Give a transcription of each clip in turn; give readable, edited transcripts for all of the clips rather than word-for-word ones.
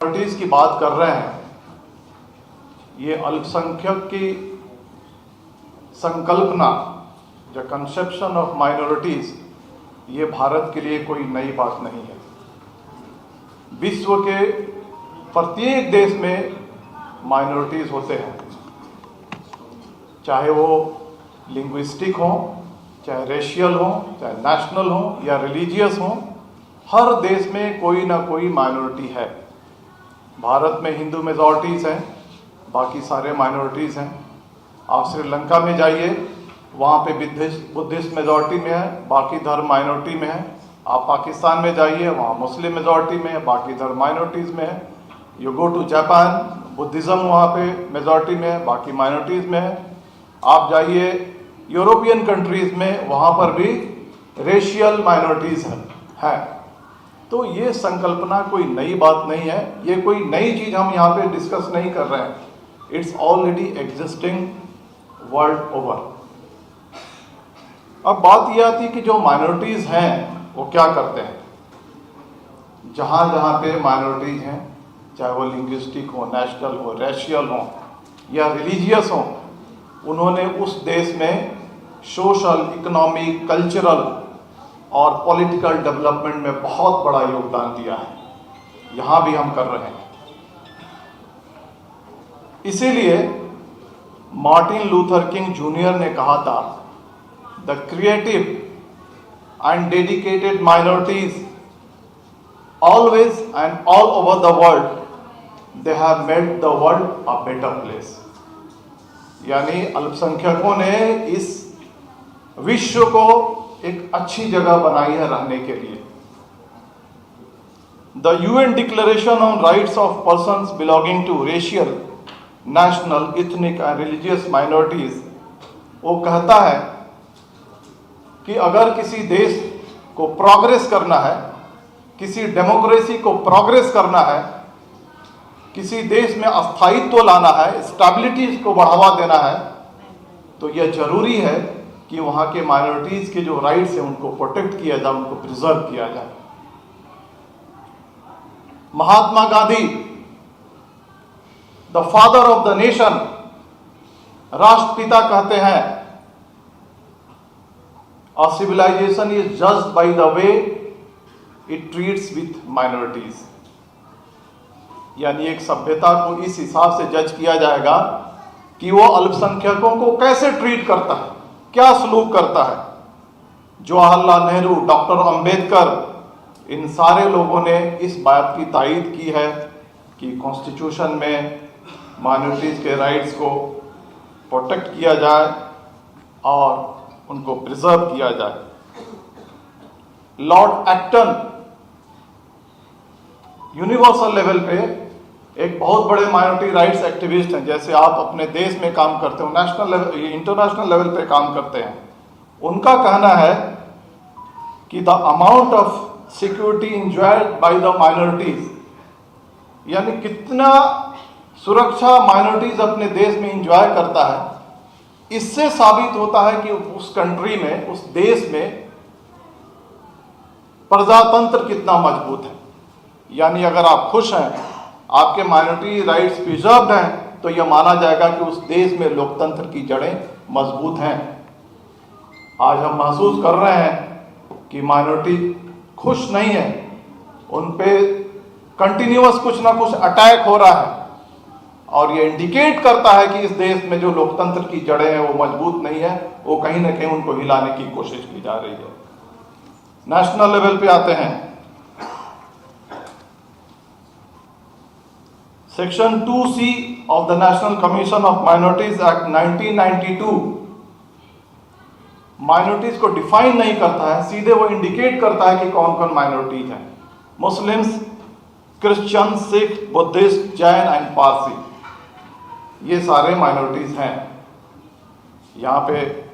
Minorities की बात कर रहे हैं, ये अल्पसंख्यक की संकल्पना, द कंसेप्शन ऑफ माइनॉरिटीज, ये भारत के लिए कोई नई बात नहीं है। विश्व के प्रत्येक देश में माइनॉरिटीज होते हैं, चाहे वो लिंग्विस्टिक हो, चाहे रेशियल हो, चाहे नेशनल हो या रिलीजियस हो। हर देश में कोई ना कोई माइनॉरिटी है। भारत में हिंदू मेजॉरिटीज़ हैं, बाकी सारे माइनॉरिटीज़ हैं। आप श्रीलंका में जाइए, वहाँ पे बुद्धिस्ट मेजॉरिटी में है, बाकी धर्म माइनॉरिटी में है। आप पाकिस्तान में जाइए, वहाँ मुस्लिम मेजॉरिटी में है, बाकी धर्म माइनॉरिटीज़ में है। You go to Japan, Buddhism वहाँ पे मेजॉरिटी में है, बाकी माइनॉरिटीज़ में है। आप जाइए यूरोपियन कंट्रीज़ में, वहाँ पर भी रेशियल माइनॉरिटीज़ है। तो ये संकल्पना कोई नई बात नहीं है, ये कोई नई चीज़ हम यहाँ पे डिस्कस नहीं कर रहे हैं। It's already existing world over. अब बात यह आती है कि जो माइनॉरिटीज़ हैं वो क्या करते हैं। जहाँ जहाँ पे माइनॉरिटीज़ हैं, चाहे वो लिंग्विस्टिक हो, नेशनल हो, रेशियल हो या रिलीजियस हो, उन्होंने उस देश में सोशल, इकोनॉमिक, कल्चरल और पॉलिटिकल डेवलपमेंट में बहुत बड़ा योगदान दिया है। यहाँ भी हम कर रहे हैं। इसीलिए मार्टिन लूथर किंग जूनियर ने कहा था, the creative and dedicated minorities always and all over the world, they have made the world a better place. यानी अल्पसंख्यकों ने इस विश्व को एक अच्छी जगह बनाई है रहने के लिए। The UN declaration on rights of persons belonging to racial, national, ethnic and religious minorities, वो कहता है कि अगर किसी देश को प्रोग्रेस करना है, किसी डेमोक्रेसी को प्रोग्रेस करना है, किसी देश में स्थायित्व लाना है, स्टेबिलिटी को बढ़ावा देना है, तो यह जरूरी है कि वहाँ के माइनॉरिटीज़ के जो राइट्स हैं उनको प्रोटेक्ट किया जाए, उनको प्रिजर्व किया जाए। Mahatma Gandhi, the father of the nation, राष्ट्रपिता, कहते हैं a civilization is judged by the way it treats with minorities. यानी एक सभ्यता को इस हिसाब से जज किया जाएगा कि वो अल्पसंख्यकों को कैसे ट्रीट करता है, क्या सलूक करता है। जवाहरलाल नेहरू, डॉक्टर अंबेडकर, इन सारे लोगों ने इस बात की तायीद की है कि कॉन्स्टिट्यूशन में माइनॉरिटीज़ के राइट्स को प्रोटेक्ट किया जाए और उनको प्रिजर्व किया जाए। लॉर्ड एक्टन यूनिवर्सल लेवल पे एक बहुत बड़े माइनॉरिटी राइट्स एक्टिविस्ट हैं। जैसे आप अपने देश में काम करते हो, नेशनल लेवल, इंटरनेशनल लेवल पे काम करते हैं। उनका कहना है कि the amount of security enjoyed by the minorities, यानी कितना सुरक्षा माइनॉरिटीज अपने देश में इंजॉय करता है, इससे साबित होता है कि उस कंट्री में, उस देश में प्रजातंत्र कितना मजबूत है। यानी अगर आप खुश हैं, आपके माइनॉरिटी राइट्स प्रिजर्व्ड हैं, तो यह माना जाएगा कि उस देश में लोकतंत्र की जड़ें मजबूत हैं। आज हम महसूस कर रहे हैं कि माइनॉरिटी खुश नहीं है, उन पे कंटिन्यूअस कुछ ना कुछ अटैक हो रहा है, और ये इंडिकेट करता है कि इस देश में जो लोकतंत्र की जड़ें हैं वो मजबूत नहीं है, वो कहीं ना कहीं उनको हिलाने की कोशिश की जा रही है। नेशनल लेवल पे आते हैं। Section 2C of the national commission of minorities act 1992 minorities को डिफाइन नहीं करता है, सीधे वो इंडिकेट करता है कि कौन कौन माइनॉरिटीज हैं। Muslims, Christian, Sikh, Buddhist, Jain and Parsi, ये सारे माइनॉरिटीज हैं। यहाँ पे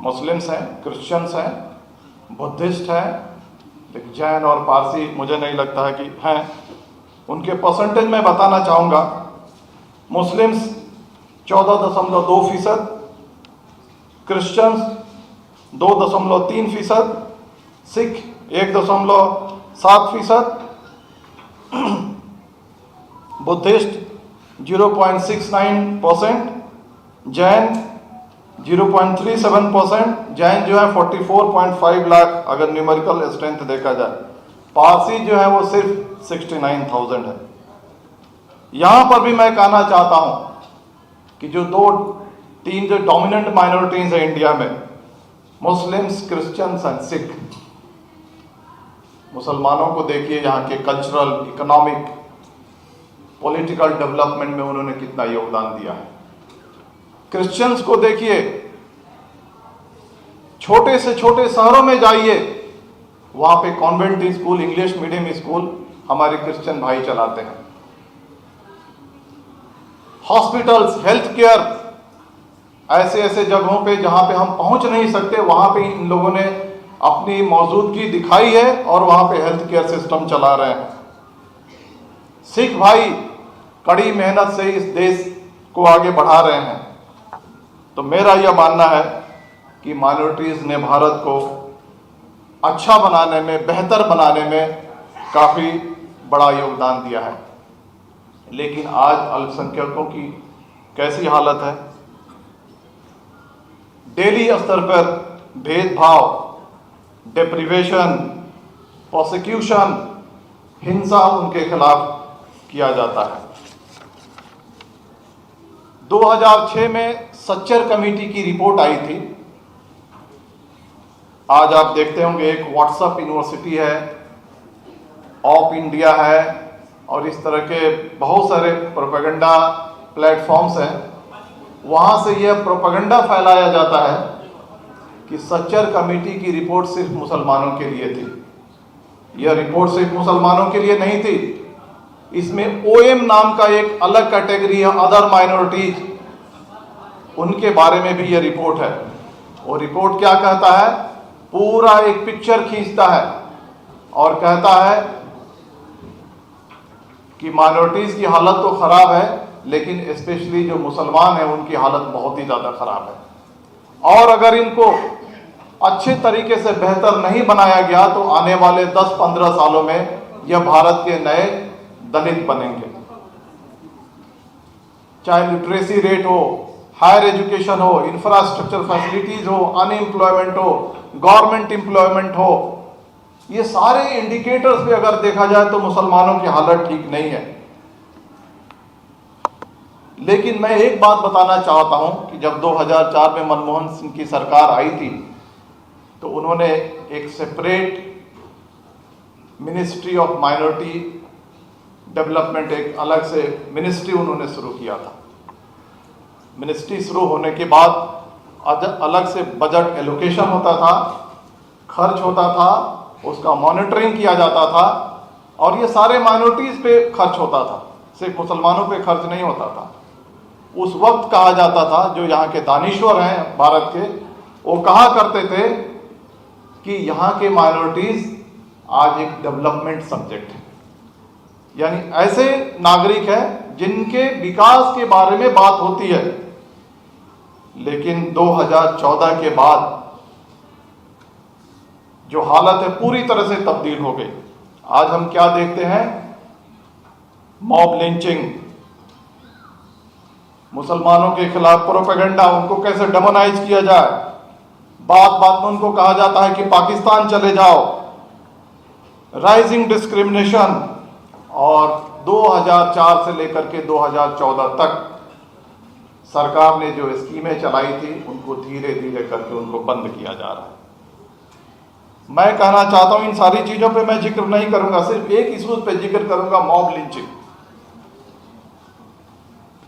मुस्लिम्स हैं, क्रिश्चियंस हैं, बुद्धिस्ट हैं, लेकिन जैन और पारसी मुझे नहीं लगता है कि हैं। उनके परसेंटेज मैं बताना चाहूँगा। Muslims 14.2%, Christians 2.3%, Sikh 1.7%, Buddhist 0.69%, Jain 0.37%, Jain जो है 44.5 लाख अगर न्यूमेरिकल स्ट्रेंथ देखा जाए। पारसी जो है वो सिर्फ 69,000 है। यहाँ पर भी मैं कहना चाहता हूँ कि जो तीन जो डोमिनेंट माइनॉरिटीज है इंडिया में, मुस्लिम्स, क्रिश्चियंस एंड सिख। मुसलमानों को देखिए यहाँ के कल्चरल, इकोनॉमिक, पॉलिटिकल डेवलपमेंट में उन्होंने कितना योगदान दिया है। क्रिश्चियंस को देखिए, छोटे से छोटे शहरों में जाइए, वहां पे convent school, English medium school हमारे क्रिश्चियन भाई चलाते हैं। हॉस्पिटल्स, हेल्थ केयर, ऐसे ऐसे जगहों पे जहां पे हम पहुंच नहीं सकते, वहां पे इन लोगों ने अपनी मौजूदगी दिखाई है और वहां पे हेल्थ केयर सिस्टम चला रहे हैं। सिख भाई कड़ी मेहनत से इस देश को आगे बढ़ा रहे हैं। तो मेरा यह मानना है कि माइनॉरिटीज ने भारत को अच्छा बनाने में, बेहतर बनाने में काफ़ी बड़ा योगदान दिया है। लेकिन आज अल्पसंख्यकों की कैसी हालत है? डेली स्तर पर भेदभाव, डिप्रिवेशन, प्रोसिक्यूशन, हिंसा उनके खिलाफ किया जाता है। 2006 में सच्चर कमेटी की रिपोर्ट आई थी। आज आप देखते होंगे एक व्हाट्सएप यूनिवर्सिटी है, ऑफ इंडिया है और इस तरह के बहुत सारे प्रोपेगेंडा प्लेटफॉर्म्स हैं। वहाँ से यह प्रोपेगेंडा फैलाया जाता है कि सच्चर कमेटी की रिपोर्ट सिर्फ मुसलमानों के लिए थी। यह रिपोर्ट सिर्फ मुसलमानों के लिए नहीं थी, इसमें ओएम नाम का एक अलग कैटेगरी है, अदर माइनॉरिटीज, उनके बारे में भी यह रिपोर्ट है। वो रिपोर्ट क्या कहता है? पूरा एक पिक्चर खींचता है और कहता है कि माइनॉरिटीज की हालत तो खराब है, लेकिन स्पेशली जो मुसलमान हैं उनकी हालत बहुत ही ज़्यादा खराब है। और अगर इनको अच्छे तरीके से बेहतर नहीं बनाया गया तो आने वाले 10-15 सालों में यह भारत के नए दलित बनेंगे। चाहे लिटरेसी रेट हो, हायर एजुकेशन हो, इंफ्रास्ट्रक्चर फैसिलिटीज हो, अनएम्प्लॉयमेंट हो, गवर्नमेंट एम्प्लॉयमेंट हो, ये सारे इंडिकेटर्स पे अगर देखा जाए तो मुसलमानों की हालत ठीक नहीं है। लेकिन मैं एक बात बताना चाहता हूं कि जब 2004 में मनमोहन सिंह की सरकार आई थी तो उन्होंने एक separate ministry of minority development, एक अलग से मिनिस्ट्री उन्होंने शुरू किया था। मिनिस्ट्री शुरू होने के बाद अलग से बजट एलोकेशन होता था, खर्च होता था, उसका मॉनिटरिंग किया जाता था और ये सारे माइनॉरिटीज पे खर्च होता था, सिर्फ मुसलमानों पे खर्च नहीं होता था। उस वक्त कहा जाता था, जो यहाँ के दानिश्वर हैं भारत के, वो कहा करते थे कि यहाँ के माइनॉरिटीज आज एक डेवलपमेंट सब्जेक्ट है, यानी ऐसे नागरिक हैं जिनके विकास के बारे में बात होती है। लेकिन 2014 के बाद जो हालत है पूरी तरह से तब्दील हो गई। आज हम क्या देखते हैं? मॉब लिंचिंग, मुसलमानों के खिलाफ प्रोपेगेंडा, उनको कैसे डेमोनाइज किया जाए। बात बात में उनको कहा जाता है कि पाकिस्तान चले जाओ, राइजिंग डिस्क्रिमिनेशन। और 2004 से लेकर के 2014 तक सरकार ने जो स्कीमें चलाई थी उनको धीरे धीरे करके उनको बंद किया जा रहा है। मैं कहना चाहता हूं इन सारी चीजों पे मैं जिक्र नहीं करूंगा, सिर्फ एक इशूज पे जिक्र करूंगा, मॉब लिंचिंग।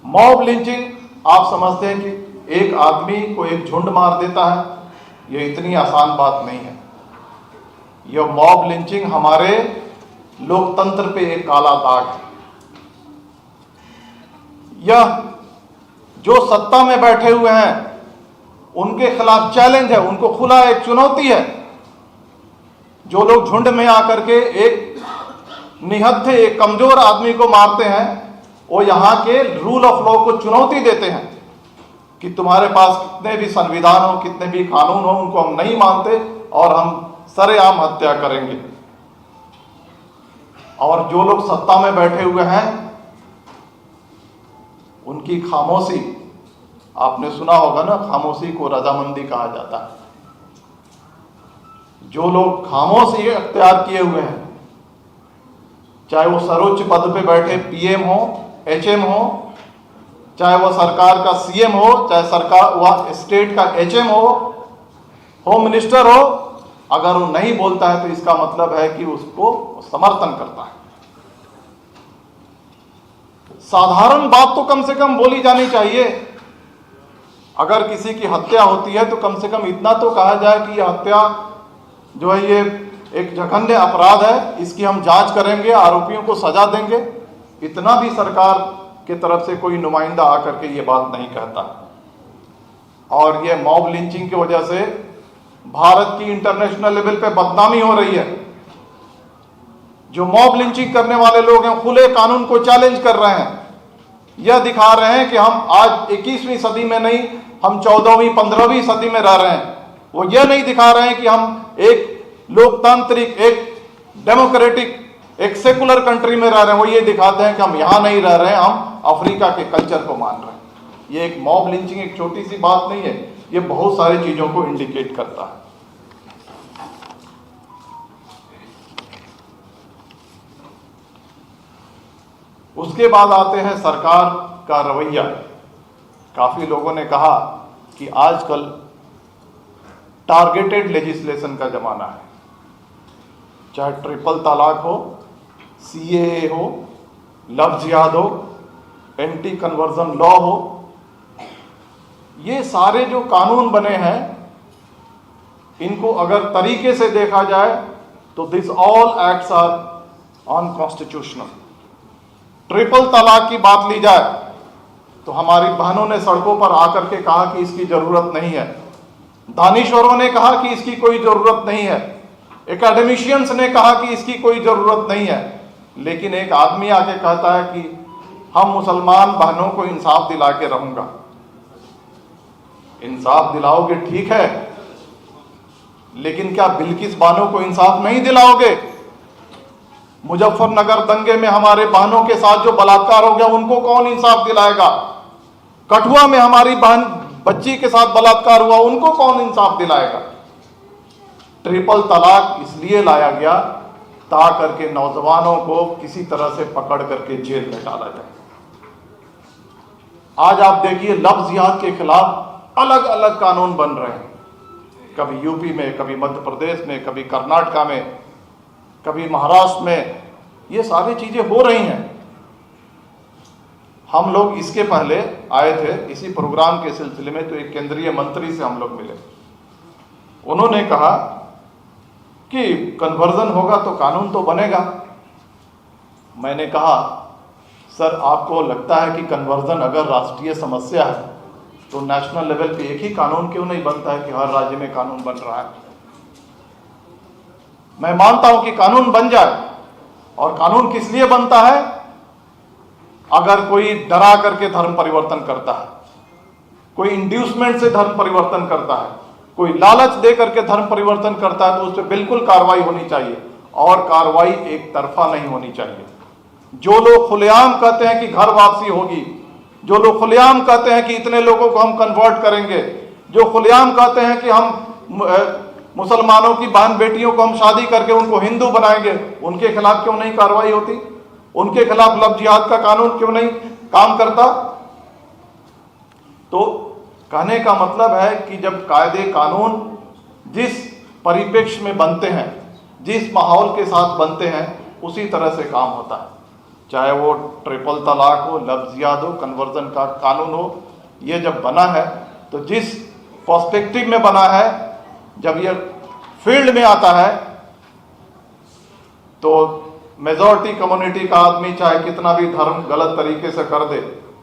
मॉब लिंचिंग आप समझते हैं कि एक आदमी को एक झुंड मार देता है, यह इतनी आसान बात नहीं है। यह मॉब लिंचिंग हमारे लोकतंत्र पे एक काला दाग है। यह जो सत्ता में बैठे हुए हैं उनके खिलाफ चैलेंज है, उनको खुला एक चुनौती है। जो लोग झुंड में आकर के एक निहत्थे, एक कमजोर आदमी को मारते हैं, वो यहाँ के रूल ऑफ लॉ को चुनौती देते हैं कि तुम्हारे पास कितने भी संविधान हो, कितने भी कानून हो, उनको हम नहीं मानते और हम सरेआम हत्या करेंगे। और जो लोग सत्ता में बैठे हुए हैं उनकी खामोशी, आपने सुना होगा ना, खामोशी को रजामंदी कहा जाता है। जो लोग खामोशी अख्तियार किए हुए हैं, चाहे वो सर्वोच्च पद पे बैठे पीएम हो, एचएम हो, चाहे वह सरकार का सीएम हो, चाहे सरकार वह स्टेट का एचएम हो, होम मिनिस्टर हो, अगर वो नहीं बोलता है तो इसका मतलब है कि उसको समर्थन करता है। साधारण बात तो कम से कम बोली जानी चाहिए। अगर किसी की हत्या होती है तो कम से कम इतना तो कहा जाए कि यह हत्या जो है ये एक जघन्य अपराध है, इसकी हम जांच करेंगे, आरोपियों को सजा देंगे। इतना भी सरकार की तरफ से कोई नुमाइंदा आकर के ये बात नहीं कहता। और ये मॉब लिंचिंग की वजह से भारत की इंटरनेशनल लेवल पे बदनामी हो रही है। जो मॉब लिंचिंग करने वाले लोग हैं खुले कानून को चैलेंज कर रहे हैं, यह दिखा रहे हैं कि हम आज 21वीं सदी में नहीं, हम 14वीं 15वीं सदी में रह रहे हैं। वो यह नहीं दिखा रहे हैं कि हम एक लोकतांत्रिक, एक डेमोक्रेटिक, एक सेकुलर कंट्री में रह रहे हैं। वो ये दिखाते हैं कि हम यहां नहीं रह रहे हैं, हम अफ्रीका के कल्चर को मान रहे हैं। ये एक मॉब लिंचिंग एक छोटी सी बात नहीं है, ये बहुत सारी चीजों को इंडिकेट करता है। उसके बाद आते हैं सरकार का रवैया। काफी लोगों ने कहा कि आजकल टारगेटेड लेजिस्लेशन का जमाना है, चाहे ट्रिपल तलाक हो, सीएए हो, लव जिहाद हो, एंटी कन्वर्जन लॉ हो, ये सारे जो कानून बने हैं इनको अगर तरीके से देखा जाए तो this all acts are unconstitutional. Triple talaq की बात ली जाए तो हमारी बहनों ने सड़कों पर आकर के कहा कि इसकी जरूरत नहीं है, दानिश्वरों ने कहा कि इसकी कोई जरूरत नहीं है, एकेडमिशियंस ने कहा कि इसकी कोई जरूरत नहीं है, लेकिन एक आदमी आके कहता है कि हम मुसलमान बहनों को इंसाफ दिला के रहूंगा। इंसाफ दिलाओगे ठीक है, लेकिन क्या बिल्किस बानो को इंसाफ नहीं दिलाओगे? मुजफ्फरनगर दंगे में हमारे बहनों के साथ जो बलात्कार हो गया उनको कौन इंसाफ दिलाएगा? कठुआ में हमारी बहन बच्ची के साथ बलात्कार हुआ, उनको कौन इंसाफ दिलाएगा? ट्रिपल तलाक इसलिए लाया गया ताकि के नौजवानों को किसी तरह से पकड़ करके जेल में डाला जाए। आज आप देखिए लव जिहाद के खिलाफ अलग अलग कानून बन रहे हैं, कभी यूपी में, कभी मध्य प्रदेश में, कभी कर्नाटका में, कभी महाराष्ट्र में, ये सारी चीजें हो रही हैं। हम लोग इसके पहले आए थे इसी प्रोग्राम के सिलसिले में, तो एक केंद्रीय मंत्री से हम लोग मिले। उन्होंने कहा कि कन्वर्जन होगा तो कानून तो बनेगा। मैंने कहा सर, आपको लगता है कि कन्वर्जन अगर राष्ट्रीय समस्या है तो नेशनल लेवल पे एक ही कानून क्यों नहीं बनता है कि हर राज्य में कानून बन रहा है? मैं मानता हूं कि कानून बन जाए, और कानून किस लिए बनता है? अगर कोई डरा करके धर्म परिवर्तन करता है, कोई इंड्यूसमेंट से धर्म परिवर्तन करता है, कोई लालच दे करके धर्म परिवर्तन करता है, तो उस पर बिल्कुल कार्रवाई होनी चाहिए, और कार्रवाई एक तरफा नहीं होनी चाहिए। जो लोग खुलेआम कहते हैं कि घर वापसी होगी, जो लोग खुलेआम कहते हैं कि इतने लोगों को हम कन्वर्ट करेंगे, जो खुलेआम कहते हैं कि हम मुसलमानों की बहन बेटियों को हम शादी करके उनको हिंदू बनाएंगे, उनके खिलाफ क्यों नहीं कार्रवाई होती? उनके खिलाफ लव जिहाद का कानून क्यों नहीं काम करता? तो कहने का मतलब है कि जब कायदे कानून जिस परिप्रेक्ष्य में बनते हैं, जिस माहौल के साथ बनते हैं, उसी तरह से काम होता है। चाहे वो ट्रिपल तलाक हो, लव जिहाद हो, कन्वर्जन का कानून हो, ये जब बना है तो जिस पर्सपेक्टिव में बना है, जब ये फील्ड में आता है तो मेजॉरिटी कम्युनिटी का आदमी चाहे कितना भी धर्म गलत तरीके से कर दे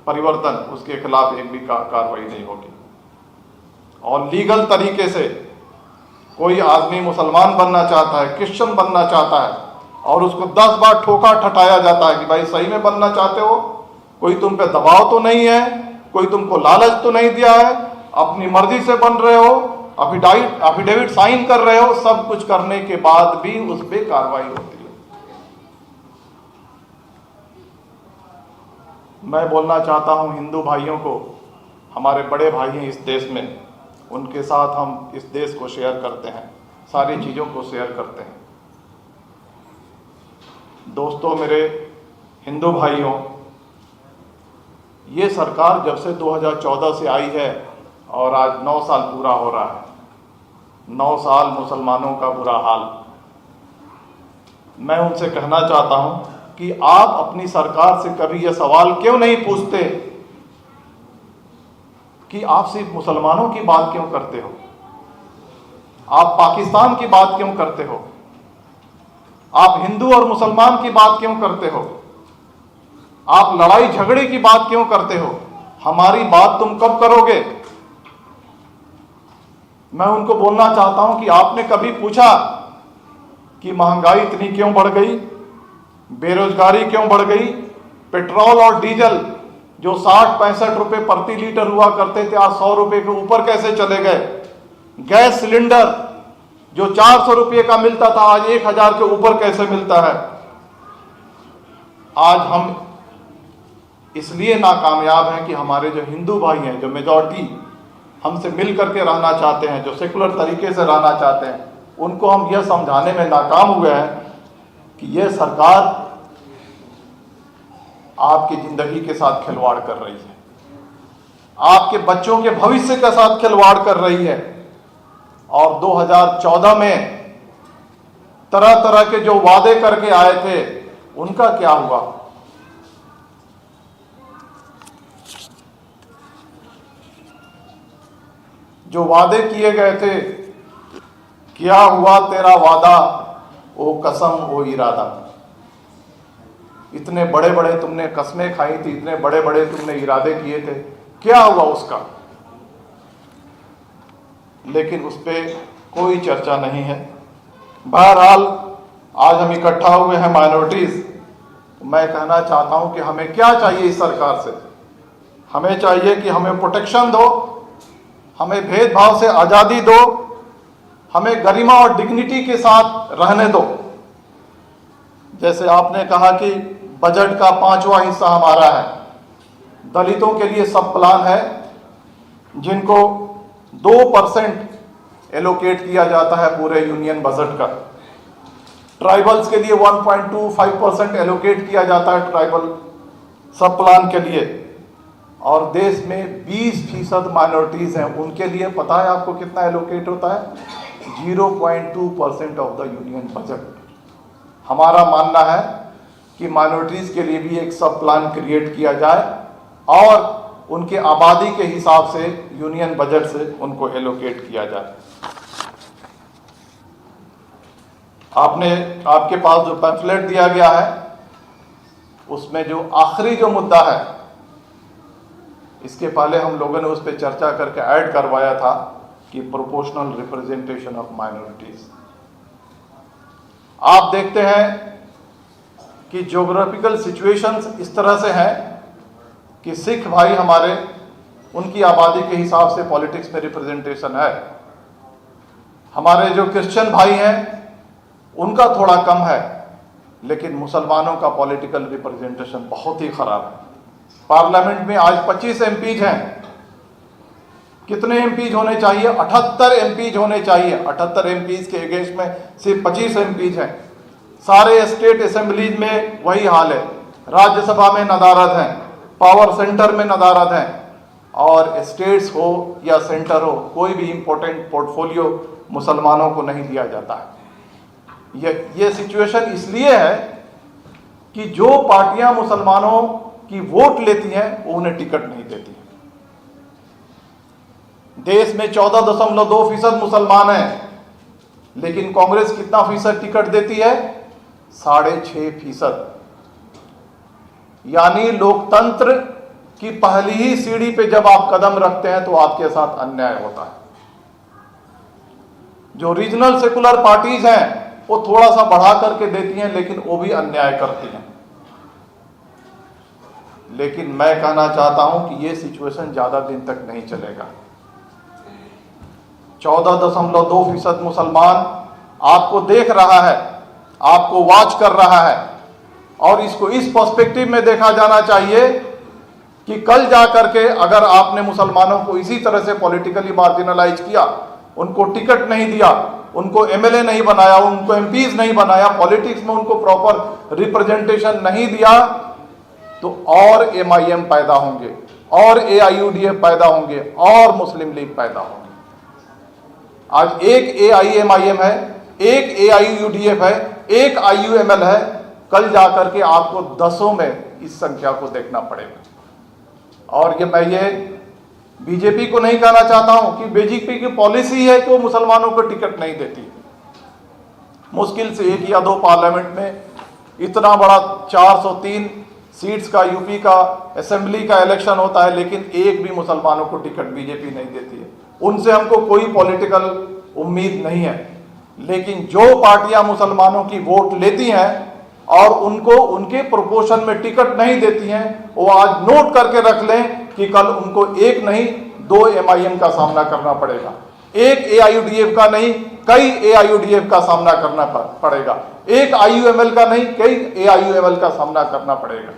परिवर्तन, उसके खिलाफ एक भी कार्रवाई नहीं होगी। और लीगल तरीके से कोई आदमी मुसलमान बनना चाहता है, क्रिश्चियन बनना चाहता है, और उसको 10 बार ठोका ठटाया जाता है कि भाई सही में बनना चाहते हो, कोई तुम पे दबाव तो नहीं है, कोई तुमको लालच तो नहीं दिया है, अपनी मर्जी से बन रहे हो, अफिडेविट साइन कर रहे हो, सब कुछ करने के बाद भी उस पर कार्रवाई होती है। मैं बोलना चाहता हूं हिंदू भाइयों को, हमारे बड़े भाई हैं इस देश में, उनके साथ हम इस देश को शेयर करते हैं, सारी चीज़ों को शेयर करते हैं। दोस्तों, मेरे हिंदू भाइयों, ये सरकार जब से 2014 से आई है और आज 9 साल पूरा हो रहा है, 9 साल मुसलमानों का बुरा हाल। मैं उनसे कहना चाहता हूं कि आप अपनी सरकार से कभी यह सवाल क्यों नहीं पूछते कि आप सिर्फ मुसलमानों की बात क्यों करते हो, आप पाकिस्तान की बात क्यों करते हो, आप हिंदू और मुसलमान की बात क्यों करते हो, आप लड़ाई झगड़े की बात क्यों करते हो, हमारी बात तुम कब करोगे। मैं उनको बोलना चाहता हूं कि आपने कभी पूछा कि महंगाई इतनी क्यों बढ़ गई, बेरोजगारी क्यों बढ़ गई, पेट्रोल और डीजल जो 60-65 रुपए प्रति लीटर हुआ करते थे आज 100 रुपए के ऊपर कैसे चले गए, गैस सिलेंडर जो 400 रुपये का मिलता था आज 1000 के ऊपर कैसे मिलता है। आज हम इसलिए नाकामयाब हैं कि हमारे जो हिंदू भाई हैं, जो मेजॉरिटी हमसे मिल करके रहना चाहते हैं, जो सेकुलर तरीके से रहना चाहते हैं, उनको हम यह समझाने में नाकाम हुए हैं कि यह सरकार आपकी जिंदगी के साथ खिलवाड़ कर रही है, आपके बच्चों के भविष्य के साथ खिलवाड़ कर रही है। और 2014 में तरह तरह के जो वादे करके आए थे उनका क्या हुआ। जो वादे किए गए थे, क्या हुआ तेरा वादा, ओ कसम ओ इरादा। इतने बड़े बड़े तुमने कस्में खाई थी, इतने बड़े बड़े तुमने इरादे किए थे, क्या हुआ उसका। लेकिन उस पर कोई चर्चा नहीं है। बहरहाल आज हम इकट्ठा हुए हैं माइनॉरिटीज, तो मैं कहना चाहता हूं कि हमें क्या चाहिए इस सरकार से। हमें चाहिए कि हमें प्रोटेक्शन दो, हमें भेदभाव से आज़ादी दो, हमें गरिमा और डिग्निटी के साथ रहने दो। जैसे आपने कहा कि बजट का 5वां हिस्सा हमारा है, दलितों के लिए सब प्लान है जिनको 2% एलोकेट किया जाता है पूरे यूनियन बजट का। ट्राइबल्स के लिए 1.25% एलोकेट किया जाता है ट्राइबल सब प्लान के लिए। और देश में 20% माइनॉरिटीज हैं, उनके लिए पता है आपको कितना एलोकेट होता है, 0.2% ऑफ द यूनियन बजट। हमारा मानना है कि माइनॉरिटीज के लिए भी एक सब प्लान क्रिएट किया जाए और उनके आबादी के हिसाब से यूनियन बजट से उनको एलोकेट किया जाए। आपके पास जो पैम्फलेट दिया गया है उसमें जो आखिरी जो मुद्दा है, इसके पहले हम लोगों ने उस पर चर्चा करके ऐड करवाया था कि प्रोपोर्शनल रिप्रेजेंटेशन ऑफ माइनॉरिटीज। आप देखते हैं कि ज्योग्राफिकल सिचुएशंस इस तरह से हैं कि सिख भाई हमारे, उनकी आबादी के हिसाब से पॉलिटिक्स में रिप्रेजेंटेशन है। हमारे जो क्रिश्चियन भाई हैं उनका थोड़ा कम है, लेकिन मुसलमानों का पॉलिटिकल रिप्रेजेंटेशन बहुत ही खराब है। पार्लियामेंट में आज 25 एमपीज हैं। कितने एमपीज होने चाहिए? 78 एमपीज होने चाहिए। 78 एमपीज के अगेंस्ट में सिर्फ 25 एमपीज हैं। सारे स्टेट असेंबलीज में वही हाल है। राज्यसभा में नदारद हैं, पावर सेंटर में नदारद हैं, और स्टेट्स हो या सेंटर हो, कोई भी इंपॉर्टेंट पोर्टफोलियो मुसलमानों को नहीं दिया जाता है। ये सिचुएशन इसलिए है कि जो पार्टियां मुसलमानों की वोट लेती हैं वो उन्हें टिकट नहीं देती। देश में 14.2% मुसलमान हैं, लेकिन कांग्रेस कितना फीसद टिकट देती है? 6.5%। यानी लोकतंत्र की पहली ही सीढ़ी पे जब आप कदम रखते हैं तो आपके साथ अन्याय होता है। जो रीजनल सेकुलर पार्टीज हैं वो थोड़ा सा बढ़ा करके देती हैं, लेकिन वो भी अन्याय करती हैं। लेकिन मैं कहना चाहता हूं कि ये सिचुएशन ज्यादा दिन तक नहीं चलेगा। 14.2% मुसलमान आपको देख रहा है, आपको वॉच कर रहा है, और इसको इस पर्सपेक्टिव में देखा जाना चाहिए कि कल जा करके अगर आपने मुसलमानों को इसी तरह से पॉलिटिकली मार्जिनलाइज किया, उनको टिकट नहीं दिया, उनको एमएलए नहीं बनाया, उनको एमपीज नहीं बनाया, पॉलिटिक्स में उनको प्रॉपर रिप्रेजेंटेशन नहीं दिया, तो और एमआईएम पैदा होंगे, और एआईयूडीएफ पैदा होंगे, और मुस्लिम लीग पैदा होंगे। आज एक एआईएमआईएम है, एक एआईयूडीएफ है, एक आईयूएमएल है, कल जाकर के आपको दसों में इस संख्या को देखना पड़ेगा। और मैं ये बीजेपी को नहीं कहना चाहता हूं कि बीजेपी की पॉलिसी है कि वो मुसलमानों को टिकट नहीं देती। मुश्किल से 1 या 2 पार्लियामेंट में इतना बड़ा 403 सीट्स का यूपी का असेंबली का इलेक्शन होता है, लेकिन एक भी मुसलमानों को टिकट बीजेपी नहीं देती है। उनसे हमको कोई पॉलिटिकल उम्मीद नहीं है, लेकिन जो पार्टियां मुसलमानों की वोट लेती हैं और उनको उनके प्रोपोर्शन में टिकट नहीं देती हैं, वो आज नोट करके रख लें कि कल उनको एक नहीं 2 एमआईएम का सामना करना पड़ेगा, एक एआईयूडीएफ का नहीं कई एआईयूडीएफ का सामना करना पड़ेगा, एक आईयूएमएल का नहीं कई एआईयूएमएल का सामना करना पड़ेगा।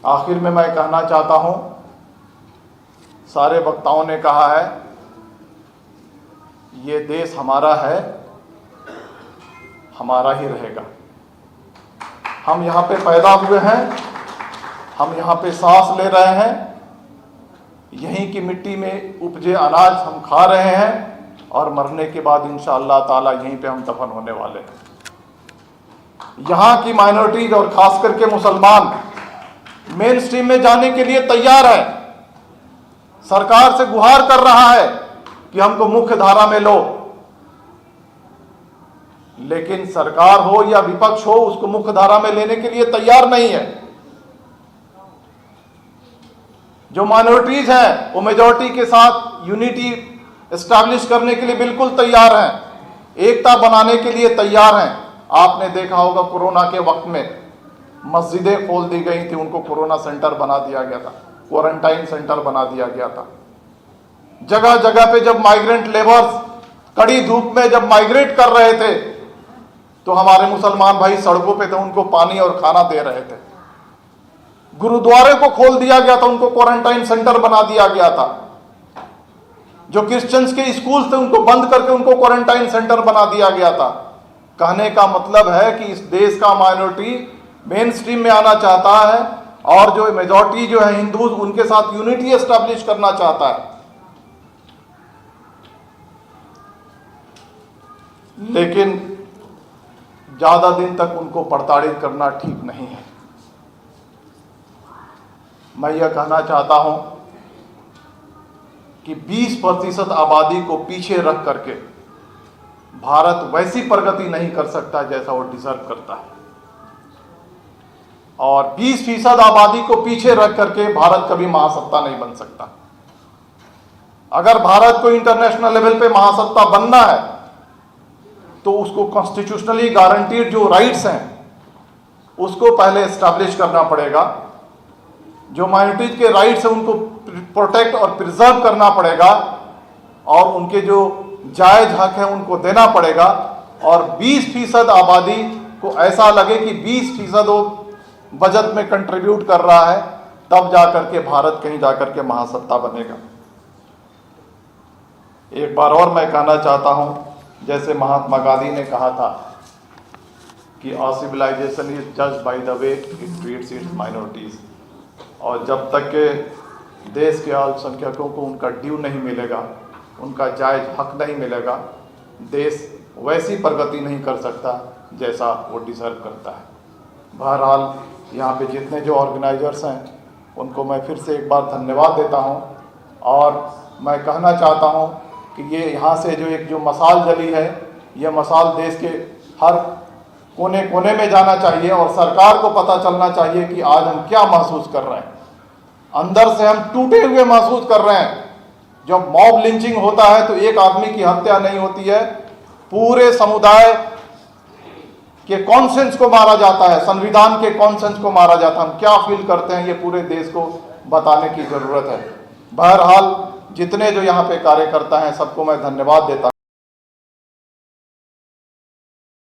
आखिर में मैं कहना चाहता हूं, सारे वक्ताओं ने कहा है ये देश हमारा है, हमारा ही रहेगा। हम यहाँ पे पैदा हुए हैं, हम यहाँ पे सांस ले रहे हैं, यहीं की मिट्टी में उपजे अनाज हम खा रहे हैं, और मरने के बाद इंशाअल्लाह ताला यहीं पे हम दफन होने वाले हैं। यहाँ की माइनॉरिटीज और खास करके मुसलमान मेन स्ट्रीम में जाने के लिए तैयार है, सरकार से गुहार कर रहा है कि हमको मुख्य धारा में लो, लेकिन सरकार हो या विपक्ष हो उसको मुख्य धारा में लेने के लिए तैयार नहीं है। जो माइनॉरिटीज हैं वो मेजॉरिटी के साथ यूनिटी एस्टैब्लिश करने के लिए बिल्कुल तैयार हैं, एकता बनाने के लिए तैयार हैं। आपने देखा होगा कोरोना के वक्त में मस्जिदें खोल दी गई थी, उनको कोरोना सेंटर बना दिया गया था, क्वारंटाइन सेंटर बना दिया गया था। जगह जगह पे जब माइग्रेंट लेबर्स कड़ी धूप में जब माइग्रेट कर रहे थे, तो हमारे मुसलमान भाई सड़कों पे थे, उनको पानी और खाना दे रहे थे। गुरुद्वारे को खोल दिया गया था, उनको क्वारंटाइन सेंटर बना दिया गया था। जो क्रिश्चियंस के स्कूल थे उनको बंद करके उनको क्वारंटाइन सेंटर बना दिया गया था। कहने का मतलब है कि इस देश का माइनॉरिटी मेन स्ट्रीम में आना चाहता है, और जो मेजॉरिटी जो है हिंदूज उनके साथ यूनिटी एस्टैब्लिश करना चाहता है। लेकिन ज्यादा दिन तक उनको प्रताड़ित करना ठीक नहीं है। मैं यह कहना चाहता हूं कि 20% आबादी को पीछे रख करके भारत वैसी प्रगति नहीं कर सकता जैसा वो डिजर्व करता है, और 20% आबादी को पीछे रख करके भारत कभी महासत्ता नहीं बन सकता। अगर भारत को इंटरनेशनल लेवल पे महासत्ता बनना है तो उसको कॉन्स्टिट्यूशनली गारंटीड जो राइट्स हैं उसको पहले एस्टैब्लिश करना पड़ेगा। जो माइनॉरिटीज के राइट्स हैं उनको प्रोटेक्ट और प्रिजर्व करना पड़ेगा, और उनके जो जायज हक है उनको देना पड़ेगा। और 20% आबादी को ऐसा लगे कि 20% वो बजट में कंट्रीब्यूट कर रहा है, तब जाकर के भारत कहीं जाकर के महासत्ता बनेगा। एक बार और मैं कहना चाहता हूं, जैसे महात्मा गांधी ने कहा था कि a civilization is judged by the way it treats its minorities, और जब तक के देश के अल्पसंख्यकों को उनका ड्यू नहीं मिलेगा, उनका जायज हक नहीं मिलेगा, देश वैसी प्रगति नहीं कर सकता जैसा वो डिजर्व करता है। बहरहाल यहाँ पे जितने जो ऑर्गेनाइजर्स हैं उनको मैं फिर से एक बार धन्यवाद देता हूँ, और मैं कहना चाहता हूँ कि ये यहाँ से जो एक जो मसाल जली है, यह मसाल देश के हर कोने कोने में जाना चाहिए, और सरकार को पता चलना चाहिए कि आज हम क्या महसूस कर रहे हैं। अंदर से हम टूटे हुए महसूस कर रहे हैं। जब मॉब लिंचिंग होता है तो एक आदमी की हत्या नहीं होती है, पूरे समुदाय के कॉन्सेंस को मारा जाता है, संविधान के कॉन्सेंस को मारा जाता है। हम क्या फील करते हैं ये पूरे देश को बताने की जरूरत है। बहरहाल जितने जो यहाँ पे कार्यकर्ता हैं सबको मैं धन्यवाद देता हूँ।